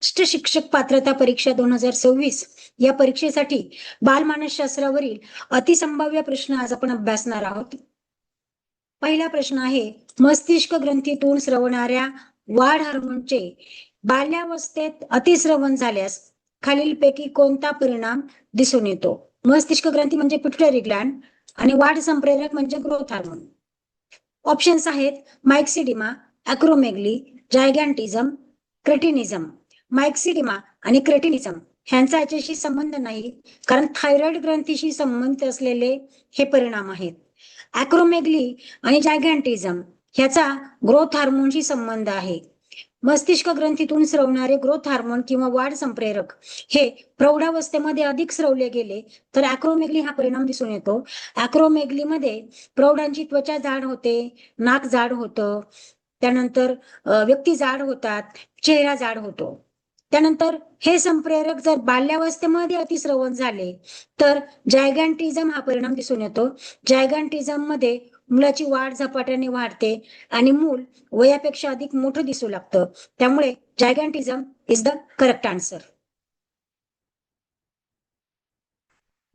राष्ट्र शिक्षक पात्रता परीक्षा 2026 या परीक्षेसाठी बालमानसशास्त्रावरील अतिसंभाव्य प्रश्न आज आपण अभ्यासणार आहोत. पहिला प्रश्न आहे, मस्तिष्क ग्रंथीतून स्रवणाऱ्या वाढ हार्मोनचे बाल्यावस्थेत अतिस्रवण झाल्यास खालीलपैकी कोणता परिणाम दिसून येतो? मस्तिष्क ग्रंथी म्हणजे पिट्युटरी ग्लॅंड आणि वाढ संप्रेरक म्हणजे ग्रोथ हार्मोन. ऑप्शन्स आहेत मायक्सिडिमा, अॅक्रोमेगली, जायगॅन्टिझम, क्रेटिनिझम. मायक्सिडिमा आणि क्रेटिनिझम ह्यांचा याच्याशी संबंध नाही, कारण थायरॉइड ग्रंथीशी संबंधित असलेले हे परिणाम आहेत. अॅक्रोमेगली आणि जायगॅन्टिझम ह्याचा ग्रोथ हार्मोनशी संबंध आहे. मस्तिष्क ग्रंथीतून स्रवणारे ग्रोथ हार्मोन किंवा वाढ संप्रेरक हे प्रौढावस्थेमध्ये अधिक स्रवले गेले तर अॅक्रोमेगली हा परिणाम दिसून येतो. अॅक्रोमेगलीमध्ये प्रौढांची त्वचा जाड होते, नाक जाड होतं, त्यानंतर व्यक्ती जाड होतात, चेहरा जाड होतो. त्यानंतर हे संप्रेरक जर बाल्यावस्थेमध्ये अतिस्रवण झाले तर जायगॅन्टिझम हा परिणाम दिसून येतो. जायगॅन्टिझम मध्ये मुलाची वाढ झपाट्याने वाढते आणि मूल वयापेक्षा अधिक मोठं दिसू लागतं. त्यामुळे जायगॅन्टिझम इज द करेक्ट आन्सर.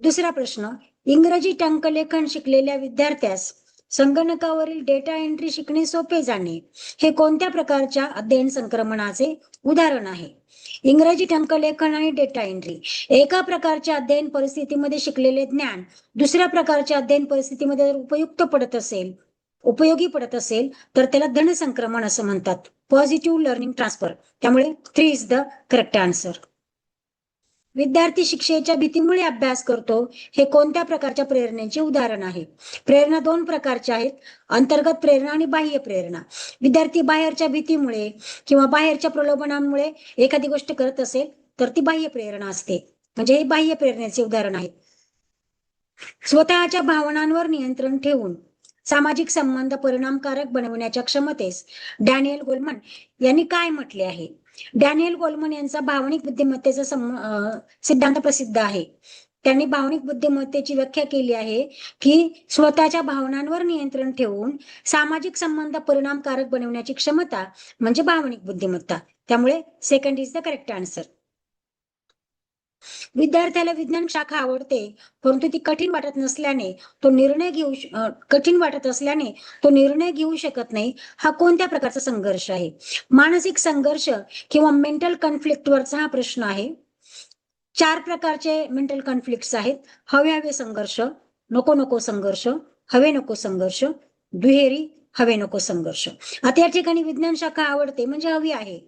दुसरा प्रश्न, इंग्रजी टंकलेखन शिकलेल्या विद्यार्थ्यास संगणकावरील डेटा एंट्री शिकणे सोपे जाणे हे कोणत्या प्रकारच्या अध्ययन संक्रमणाचे उदाहरण आहे? इंग्रजी टंकलेखन आणि डेटा एंट्री एका प्रकारच्या अध्ययन परिस्थितीमध्ये शिकलेले ज्ञान दुसऱ्या प्रकारच्या अध्ययन परिस्थितीमध्ये जर उपयोगी पडत असेल तर त्याला धन संक्रमण असं म्हणतात, पॉझिटिव्ह लर्निंग ट्रान्सफर. त्यामुळे 3 इज द करेक्ट आन्सर. विद्यार्थी शिक्षेच्या भीतीमुळे अभ्यास करतो हे कोणत्या प्रकारच्या प्रेरणेचे उदाहरण आहे? प्रेरणा 2 प्रकारच्या आहेत, अंतर्गत प्रेरणा आणि बाह्य प्रेरणा. विद्यार्थी बाहेरच्या भीतीमुळे किंवा बाहेरच्या प्रलोभनामुळे एखादी गोष्ट करत असेल तर ती बाह्य प्रेरणा असते, म्हणजे हे बाह्य प्रेरणेचे उदाहरण आहे. स्वतःच्या भावनांवर नियंत्रण ठेवून सामाजिक संबंध परिणामकारक बनवण्याच्या क्षमतेस डॅनियल गोलमन यांनी काय म्हटले आहे? डॅनियल गोलमन यांचा भावनिक बुद्धिमत्तेचा सिद्धांत प्रसिद्ध आहे. त्यांनी भावनिक बुद्धिमत्तेची व्याख्या केली आहे की स्वतःच्या भावनांवर नियंत्रण ठेवून सामाजिक संबंध परिणामकारक बनवण्याची क्षमता म्हणजे भावनिक बुद्धिमत्ता. त्यामुळे second is the correct answer. विद्यार्थ्याला विज्ञान शाखा आवडते परंतु ती कठीण वाटत असल्याने तो निर्णय घेऊ शकत नाही, हा कोणत्या प्रकारचा संघर्ष आहे? मानसिक संघर्ष किंवा मेंटल कॉन्फ्लिक्ट वरचा हा प्रश्न आहे. 4 प्रकारचे मेंटल कॉन्फ्लिक्ट्स आहेत, हवे संघर्ष, नको संघर्ष, हवे नको संघर्ष, दुहेरी हवे नको संघर्ष. आता या ठिकाणी विज्ञान शाखा आवडते म्हणजे हवी आहे,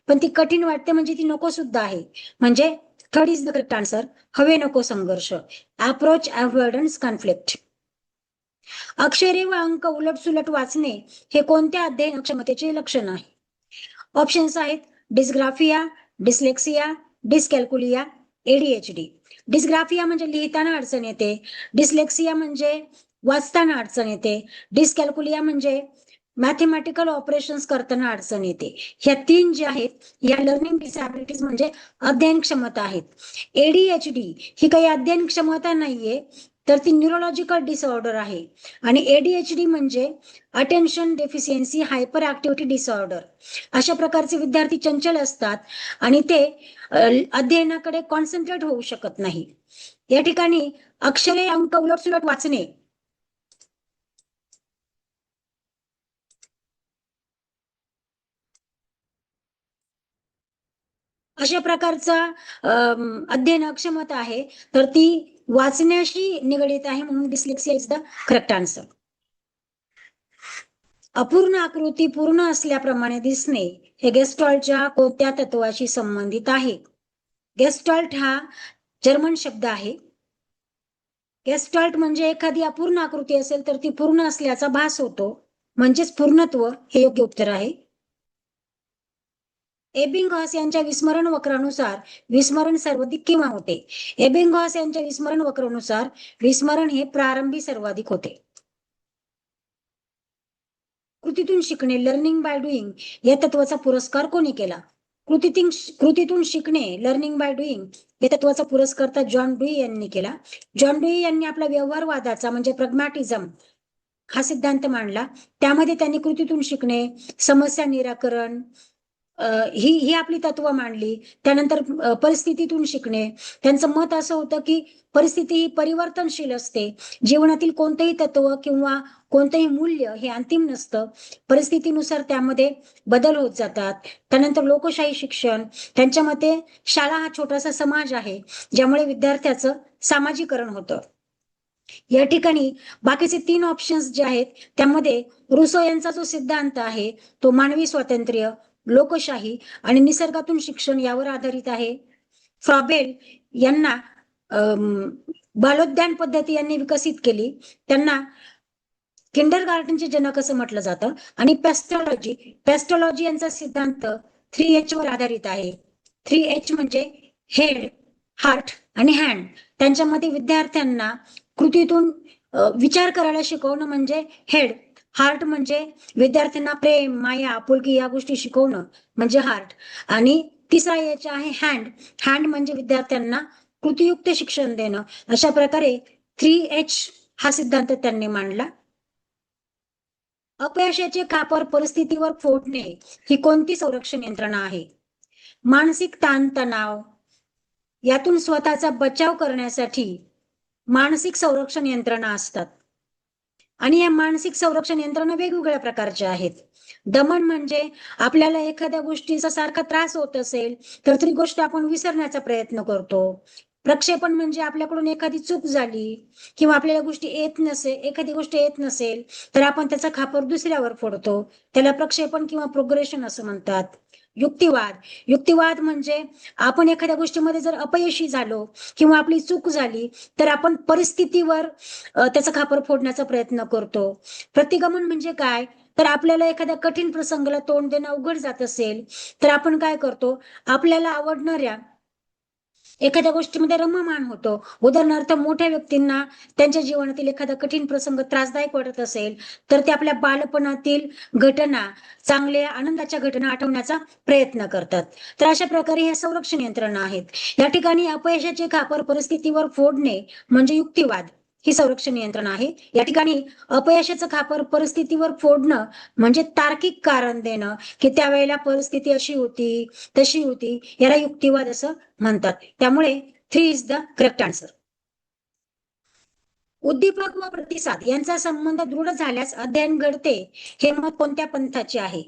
पण ती कठीण वाटते म्हणजे ती नको सुद्धा आहे, म्हणजे third is the correct answer, हवे नको संघर्ष, अप्रोच अव्हॉइडन्स कॉन्फ्लिक्ट. अक्षरे व अंक उलटसुलट वाचणे हे कोणत्या अध्ययन क्षमतेचे लक्षण आहे? ऑप्शन्स आहेत डिस्ग्राफिया, डिस्लेक्सिया, डिस्कॅल्कुलिया, ADHD. डिस्ग्राफिया म्हणजे लिहिताना अडचण येते, डिस्लेक्सिया म्हणजे वाचताना अडचण येते, डिस्कॅल्कुलिया म्हणजे मॅथमॅटिकल ऑपरेशन्स करताना अडचण येते. ह्या 3 जे आहेत या लर्निंग डिसॅबिलिटीज म्हणजे अध्ययन क्षमता आहेत. ADHD ही काही अध्ययन क्षमता नाहीये, तर ती न्यूरोलॉजिकल डिसऑर्डर आहे. आणि ADHD म्हणजे attention deficiency hyper activity disorder. अशा प्रकारचे विद्यार्थी चंचल असतात आणि ते अध्ययनाकडे कॉन्सन्ट्रेट होऊ शकत नाही. या ठिकाणी अक्षरे अंक उलटसुलट वाचणे अशा प्रकारचा अध्ययन अक्षमता आहे, तर ती वाचण्याशी निगडित आहे, म्हणून dyslexia is the correct answer. अपूर्ण आकृती पूर्ण असल्याप्रमाणे दिसणे हे गेस्टॉल्टच्या कोणत्या तत्वाशी संबंधित आहे? गेस्टॉल्ट हा जर्मन शब्द आहे. गेस्टॉल्ट म्हणजे एखादी अपूर्ण आकृती असेल तर ती पूर्ण असल्याचा भास होतो, म्हणजेच पूर्णत्व हे योग्य उत्तर आहे. एबिंगहॉस यांच्या विस्मरण वक्रानुसार विस्मरण सर्वाधिक केव्हा होते? एबिंगहॉस यांच्या विस्मरण वक्रानुसार विस्मरण हे प्रारंभी सर्वाधिक होते. कृतीतून शिकणे लर्निंग बाय डुईंग या तत्वाचा पुरस्कार कोणी केला? कृतीतून शिकणे लर्निंग बाय डुईंग या तत्वाचा पुरस्कार जॉन डुई यांनी केला. जॉन डुई यांनी आपला व्यवहारवादाचा म्हणजे प्रॅग्मॅटिझम हा सिद्धांत मांडला. त्यामध्ये त्यांनी कृतीतून शिकणे, समस्या निराकरण, ही ही आपली तत्व मांडली. त्यानंतर परिस्थितीतून शिकणे. त्यांचं मत असं होतं की परिस्थिती ही परिवर्तनशील असते. जीवनातील कोणतेही तत्व किंवा कोणतेही मूल्य हे अंतिम नसतं. परिस्थितीनुसार त्यामध्ये बदल होत जातात. त्यानंतर लोकशाही शिक्षण. त्यांच्या मते शाळा हा छोटासा समाज आहे, ज्यामुळे विद्यार्थ्याचं सामाजिकरण होतं. या ठिकाणी बाकीचे 3 ऑप्शन्स जे आहेत, त्यामध्ये रुसो यांचा जो सिद्धांत आहे, तो मानवी स्वातंत्र्य, लोकशाही आणि निसर्गातून शिक्षण यावर आधारित आहे. फ्रॉबेल यांना बालोद्यान पद्धती यांनी विकसित केली. त्यांना किंडरगार्टनचे जनक असं म्हटलं जातं. आणि पेस्टॉलॉजी यांचा सिद्धांत 3H वर आधारित आहे. 3H म्हणजे हेड, हार्ट आणि हँड. त्यांच्यामध्ये विद्यार्थ्यांना कृतीतून विचार करायला शिकवणं म्हणजे हेड. हार्ट म्हणजे विद्यार्थ्यांना प्रेम, माया, आपुलकी या गोष्टी शिकवणं म्हणजे हार्ट. आणि तिसरा H आहे हँड. हँड म्हणजे विद्यार्थ्यांना कृतीयुक्त शिक्षण देणं. अशा प्रकारे 3H हा सिद्धांत त्यांनी मांडला. अपयशाचे खापर परिस्थितीवर फोडणे ही कोणती संरक्षण यंत्रणा आहे? मानसिक ताणतणाव यातून स्वतःचा बचाव करण्यासाठी मानसिक संरक्षण यंत्रणा असतात. आणि या मानसिक संरक्षण यंत्रणा वेगवेगळ्या प्रकारच्या आहेत. दमन म्हणजे आपल्याला एखाद्या गोष्टीचा सारखा त्रास होत असेल तर ती गोष्ट आपण विसरण्याचा प्रयत्न करतो. प्रक्षेपण म्हणजे आपल्याकडून एखादी चूक झाली किंवा आपल्याला एखादी गोष्ट येत नसेल तर आपण त्याचा खापर दुसऱ्यावर फोडतो. त्याला प्रक्षेपण किंवा प्रोग्रेशन असं म्हणतात. युक्तिवाद म्हणजे आपण एखाद्या गोष्टीमध्ये जर अपयशी झालो किंवा आपली चूक झाली तर आपण परिस्थितीवर त्याचा खापर फोडण्याचा प्रयत्न करतो. प्रतिगमन म्हणजे काय? तर आपल्याला एखाद्या कठीण प्रसंगाला तोंड देणं अवघड जात असेल तर आपण काय करतो? आपल्याला आवडणाऱ्या एखाद्या गोष्टीमध्ये रममाण होतो. उदाहरणार्थ मोठ्या व्यक्तींना त्यांच्या जीवनातील एखादा कठीण प्रसंग त्रासदायक वाटत असेल तर ते आपल्या बालपणातील घटना, चांगल्या आनंदाच्या घटना आठवण्याचा प्रयत्न करतात. तर अशा प्रकारे ह्या संरक्षण यंत्रणा आहेत. या ठिकाणी अपयशाचे खापर परिस्थितीवर फोडणे म्हणजे युक्तिवाद ही संरक्षण यंत्रणा आहे. या ठिकाणी अपयशाचं खापर परिस्थितीवर फोडणं म्हणजे तार्किक कारण देणं की त्यावेळेला परिस्थिती अशी होती, तशी होती, याला युक्तिवाद असं म्हणतात. त्यामुळे 3 इज द करेक्ट आन्सर. उद्दीपक व प्रतिसाद यांचा संबंध दृढ झाल्यास अध्ययन घडते हे मत कोणत्या पंथाचे आहे?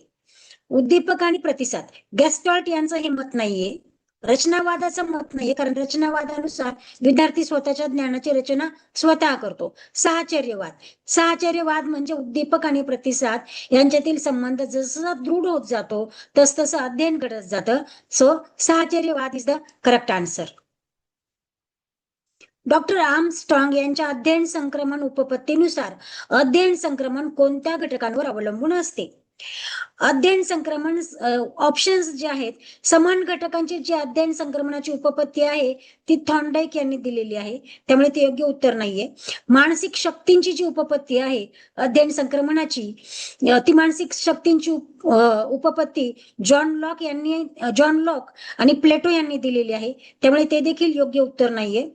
उद्दीपक आणि प्रतिसाद. गॅस्टॉल्ट यांचं हे मत नाहीये. रचनावादाचं मत नाहीये, कारण रचनावादानुसार विद्यार्थी स्वतःच्या ज्ञानाची रचना स्वतः करतो. साहचर्यवाद म्हणजे उद्दीपक आणि प्रतिसाद यांच्यातील संबंध जसा दृढ होत जातो तसं अध्ययन घडत जातं. सो साहचर्यवाद is the correct answer. Doctor Armstrong यांच्या अध्ययन संक्रमण उपपत्तीनुसार अध्ययन संक्रमण कोणत्या घटकांवर अवलंबून असते? अध्ययन संक्रमण ऑप्शन्स जे आहेत, समान घटकांची जी अध्ययन संक्रमणाची उपपत्ती आहे ती थॉर्नडाईक यांनी दिलेली आहे, त्यामुळे ते योग्य उत्तर नाहीये. मानसिक शक्तींची जी उपपत्ती आहे अध्ययन संक्रमणाची, ती मानसिक शक्तींची उपपत्ती जॉन लॉक आणि प्लेटो यांनी दिलेली आहे, त्यामुळे ते देखील योग्य उत्तर नाहीये.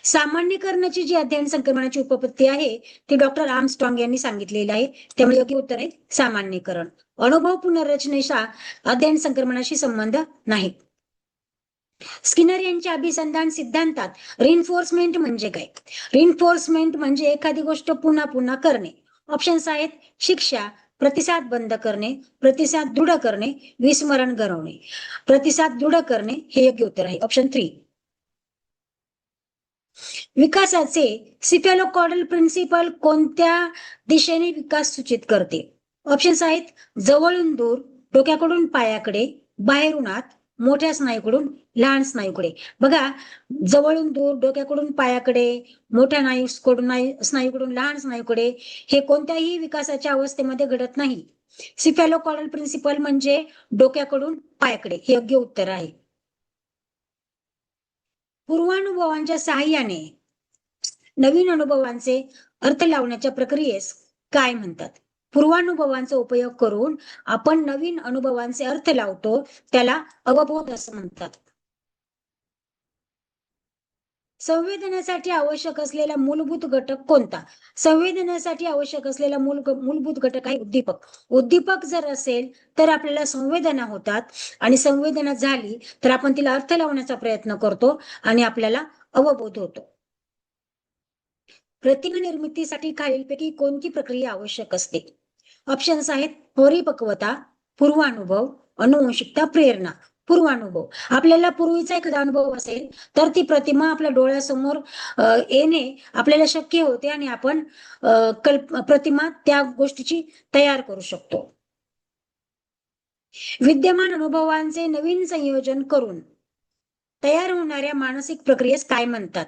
सामान्यीकरणाची जी अध्ययन संक्रमणाची उपपत्ती आहे ती डॉक्टर आर्मस्ट्रॉंग यांनी सांगितलेली आहे, त्यामुळे योग्य उत्तर आहे सामान्यीकरण. अनुभव पुनर्रचनेचा अध्ययन संक्रमणाशी संबंध नाही. स्किनर यांच्या अभिसंधान सिद्धांतात रिइन्फोर्समेंट म्हणजे काय? रिइन्फोर्समेंट म्हणजे एखादी गोष्ट पुन्हा पुन्हा करणे. ऑप्शन्स आहेत शिक्षा, प्रतिसाद बंद करणे, प्रतिसाद दृढ करणे, विस्मरण घडवणे. प्रतिसाद दृढ करणे हे योग्य उत्तर आहे, ऑप्शन 3. विकासाचे सिफॅलोकॉर्डल प्रिन्सिपल कोणत्या दिशेने विकास सूचित करते? ऑप्शन्स आहेत जवळून दूर, डोक्याकडून पायाकडे, बाहेरून आत, मोठ्या स्नायूकडून लहान स्नायूकडे. बघा, जवळून दूर, डोक्याकडून पायाकडे, मोठ्या स्नायूकडून लहान स्नायूकडे हे कोणत्याही विकासाच्या अवस्थेमध्ये घडत नाही. सिफॅलोकॉर्डल प्रिन्सिपल म्हणजे डोक्याकडून पायाकडे हे योग्य उत्तर आहे. पूर्वानुभवांच्या सहाय्याने नवीन अनुभवांचे अर्थ लावण्याच्या प्रक्रियेस काय म्हणतात? पूर्वानुभवांचा उपयोग करून आपण नवीन अनुभवांचे अर्थ लावतो त्याला अवबोध असं म्हणतात. संवेदनासाठी आवश्यक असलेला मूलभूत घटक कोणता? संवेदनासाठी आवश्यक असलेला मूलभूत घटक आहे उद्दीपक. उद्दीपक जर असेल तर आपल्याला संवेदना होतात, आणि संवेदना झाली तर आपण तिला अर्थ लावण्याचा प्रयत्न करतो आणि आपल्याला अवबोध होतो. प्रतिमा निर्मितीसाठी खालीलपैकी कोणती प्रक्रिया आवश्यक असते? ऑप्शन्स आहेत परिपक्वता, पूर्वानुभव, अनुवंशिकता, प्रेरणा. पूर्वानुभव. आपल्याला पूर्वीचा एखादा अनुभव असेल तर ती प्रतिमा आपल्या डोळ्यासमोर येणे आपल्याला शक्य होते, आणि आपण प्रतिमा त्या गोष्टीची तयार करू शकतो. विद्यमान अनुभवांचे नवीन संयोजन करून तयार होणाऱ्या मानसिक प्रक्रियेस काय म्हणतात?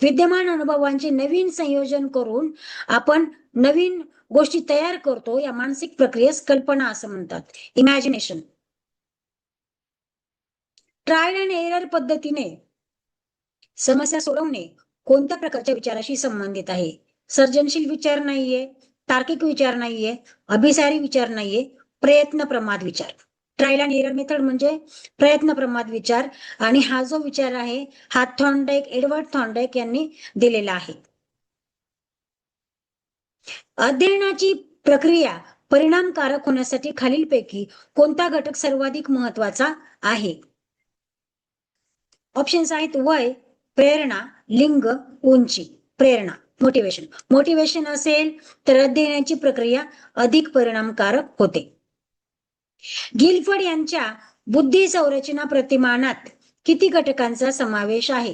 विद्यमान अनुभवांचे नवीन संयोजन करून आपण नवीन गोष्टी तयार करतो, या मानसिक प्रक्रियेस कल्पना असं म्हणतात, इमॅजिनेशन. ट्रायल अँड एरर पद्धतीने समस्या सोडवणे कोणत्या प्रकारच्या विचाराशी संबंधित आहे? सर्जनशील विचार नाहीये, तार्किक विचार नाहीये, अभिसारी विचार नाहीये, प्रयत्न प्रमाद विचार. ट्रायल अँड एरर मेथड म्हणजे प्रयत्न प्रमाद विचार, आणि हा जो विचार आहे हा एडवर्ड थॉर्नडाईक यांनी दिलेला आहे. अध्ययनाची प्रक्रिया परिणामकारक होण्यासाठी खालीलपैकी कोणता घटक सर्वाधिक महत्वाचा आहे? ऑप्शन्स आहेत वय, प्रेरणा, लिंग, उंची. प्रेरणा, मोटिवेशन. मोटिवेशन असेल तर अध्ययनाची प्रक्रिया अधिक परिणामकारक होते. गिलफर्ड यांच्या बुद्धी संरचना प्रतिमानात किती घटकांचा समावेश आहे?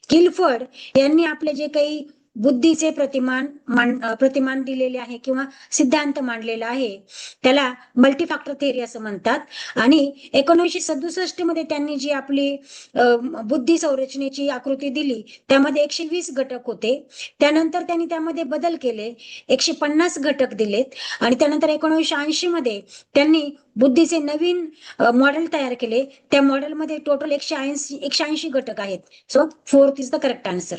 गिलफर्ड यांनी आपले जे काही बुद्धीचे प्रतिमान दिलेले आहे किंवा सिद्धांत मांडलेला आहे त्याला मल्टीफॅक्टर थेअरी असं म्हणतात. आणि 1967 मध्ये त्यांनी जी आपली बुद्धी संरचनेची आकृती दिली त्यामध्ये 120 घटक होते. त्यानंतर त्यांनी त्यामध्ये बदल केले, 150 घटक दिलेत, आणि त्यानंतर 1980 मध्ये त्यांनी बुद्धीचे नवीन मॉडेल तयार केले. त्या मॉडेलमध्ये टोटल 180 घटक आहेत. So 4th is the correct answer.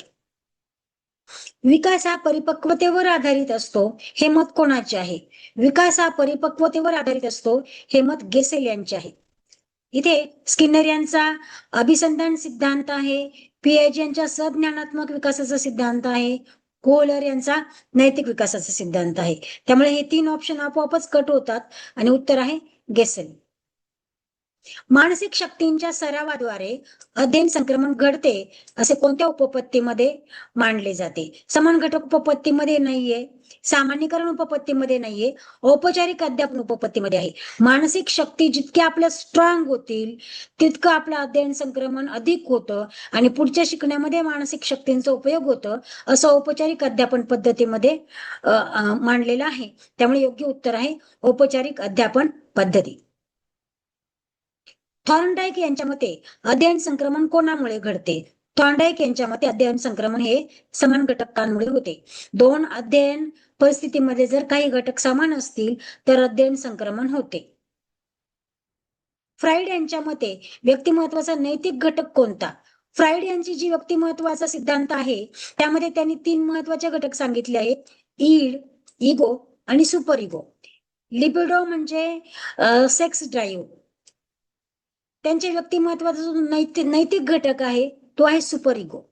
विकास हा परिपक्वतेवर आधारित असतो, हे मत कोणाचे आहे? विकास हा परिपक्वतेवर आधारित असतो, हे मत गेसेल यांचे आहे. इथे स्किनर यांचा अभिसंधान सिद्धांत आहे, पिएजे यांच्या संज्ञानात्मक विकासाचा सिद्धांत आहे, कोहलर यांचा नैतिक विकासाचा सिद्धांत आहे. त्यामुळे हे 3 ऑप्शन आपोआपच कट होतात आणि उत्तर आहे गेसेल. मानसिक शक्तींच्या सरावाद्वारे अध्ययन संक्रमण घडते असे कोणत्या उपपत्तीमध्ये मांडले जाते? समान घटक उपपत्तीमध्ये नाहीये, सामान्यीकरण उपपत्तीमध्ये नाहीये, औपचारिक अध्यापन उपपत्तीमध्ये आहे. मानसिक शक्ती जितक्या आपल्या स्ट्रॉंग होतील तितकं आपलं अध्ययन संक्रमण अधिक होतं आणि पुढच्या शिकण्यामध्ये मानसिक शक्तींचा उपयोग होतं, असं औपचारिक अध्यापन पद्धतीमध्ये मांडलेलं आहे. त्यामुळे योग्य उत्तर आहे औपचारिक अध्यापन पद्धती. थॉर्नडाईक यांच्या मते अध्ययन संक्रमण कोणामुळे घडते? थॉर्नडाईक यांच्या मते अध्ययन संक्रमण हे समान घटकांमुळे होते. 2 अध्ययन परिस्थितीमध्ये जर काही घटक समान असतील तर अध्ययन संक्रमण होते. फ्राइड यांच्या मते व्यक्तिमत्वाचा नैतिक घटक कोणता? फ्राइड यांची जी व्यक्तिमत्वाचा सिद्धांत आहे त्यामध्ये त्यांनी 3 महत्वाचे घटक सांगितले आहेत, ईड, इगो आणि सुपर इगो. लिबिडो म्हणजे सेक्स ड्राईव्ह. त्यांच्या व्यक्तिमत्वाचा जो नैतिक घटक आहे तो आहे सुपर इगो.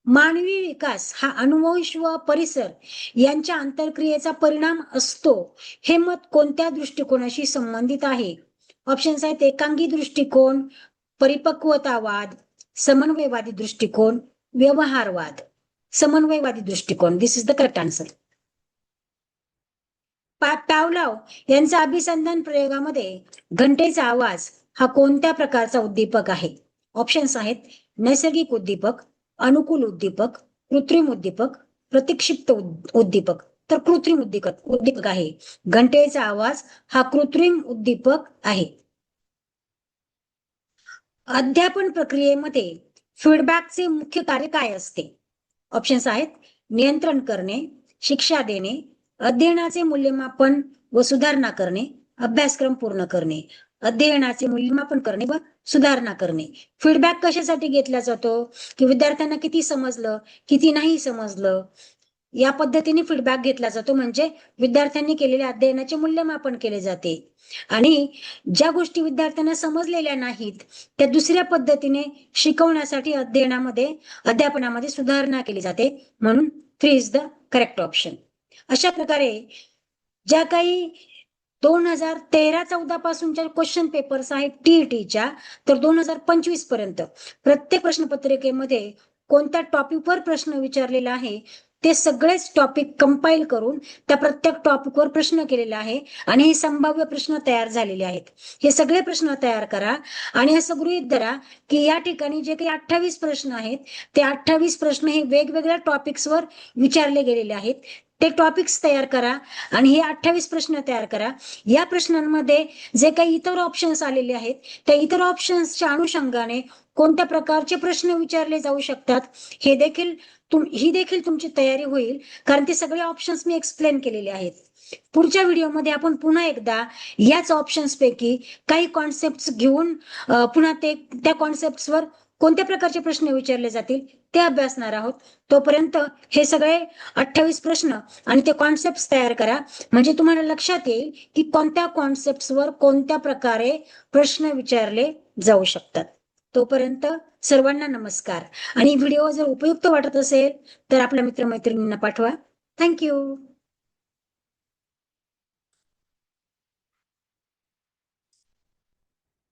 मानवी विकास हा अनुवंश व परिसर यांच्या आंतरक्रियेचा परिणाम असतो, हे मत कोणत्या दृष्टिकोनाशी संबंधित आहे? ऑप्शन्स आहेत एकांगी दृष्टिकोन, परिपक्वतावाद, समन्वयवादी दृष्टिकोन, व्यवहारवाद. समन्वयवादी दृष्टिकोन, this is the correct answer. Pavlov यांचा अभिसंधान प्रयोगामध्ये घंटेचा आवाज हा कोणत्या प्रकारचा उद्दीपक आहे? ऑप्शन्स आहेत नैसर्गिक उद्दीपक, अनुकूल उद्दीपक, कृत्रिम उद्दीपक, प्रतिक्षिप्त उद्दीपक. तर कृत्रिम उद्दीपक आहे. घंटेचा आवाज हा कृत्रिम उद्दीपक आहे. अध्यापन प्रक्रियेमध्ये फीडबॅकचे मुख्य कार्य काय असते? ऑप्शन्स आहेत नियंत्रण करणे, शिक्षा देणे, अध्ययनाचे मूल्यमापन व सुधारणा करणे, अभ्यासक्रम पूर्ण करणे. अध्ययनाचे मूल्यमापन करणे व सुधारणा करणे. फीडबॅक कशासाठी घेतला जातो? की विद्यार्थ्यांना किती समजलं, किती नाही समजलं, या पद्धतीने फीडबॅक घेतला जातो, म्हणजे विद्यार्थ्यांनी केलेल्या अध्ययनाचे मूल्यमापन केले जाते आणि ज्या गोष्टी विद्यार्थ्यांना समजलेल्या नाहीत त्या दुसऱ्या पद्धतीने शिकवण्यासाठी अध्यापनामध्ये सुधारणा केली जाते. म्हणून 3 इज द करेक्ट ऑप्शन. अशा प्रकारे ज्या काही 2013-14 पासूनच्या क्वेश्चन पेपर्स आहेत टीईटीच्या, तर 2025 पर्यंत प्रत्येक प्रश्नपत्रिकेमध्ये कोणत्या टॉपिकवर प्रश्न विचारलेला आहे ते सगळेच टॉपिक कंपाईल करून त्या प्रत्येक टॉपिकवर प्रश्न केलेला आहे आणि हे संभाव्य प्रश्न तयार झालेले आहेत. हे सगळे प्रश्न तयार करा आणि असं गृहीत धरा की या ठिकाणी जे काही 28 प्रश्न आहेत ते 28 प्रश्न हे वेगवेगळ्या टॉपिक्सवर विचारले गेलेले आहेत. ते टॉपिक्स तयार करा आणि हे 28 प्रश्न तयार करा. या प्रश्नांमध्ये जे काही इतर ऑप्शन्स आलेले आहेत त्या इतर ऑप्शन्सच्या अनुषंगाने कोणत्या प्रकारचे प्रश्न विचारले जाऊ शकतात ही देखील तुमची तयारी होईल, कारण ते सगळे ऑप्शन्स मी एक्सप्लेन केलेले आहेत. पुढच्या व्हिडिओमध्ये आपण पुन्हा एकदा याच ऑप्शन्स पैकी काही कॉन्सेप्ट घेऊन पुन्हा त्या कॉन्सेप्टवर कोणत्या प्रकारचे प्रश्न विचारले जातील ते अभ्यासणार आहोत. तोपर्यंत हे सगळे 28 प्रश्न आणि ते कॉन्सेप्ट तयार करा, म्हणजे तुम्हाला लक्षात येईल की कोणत्या कॉन्सेप्टवर कोणत्या प्रकारे प्रश्न विचारले जाऊ शकतात. तोपर्यंत सर्वांना नमस्कार आणि व्हिडिओ जर उपयुक्त वाटत असेल तर आपल्या मित्रमैत्रिणींना पाठवा. थँक्यू.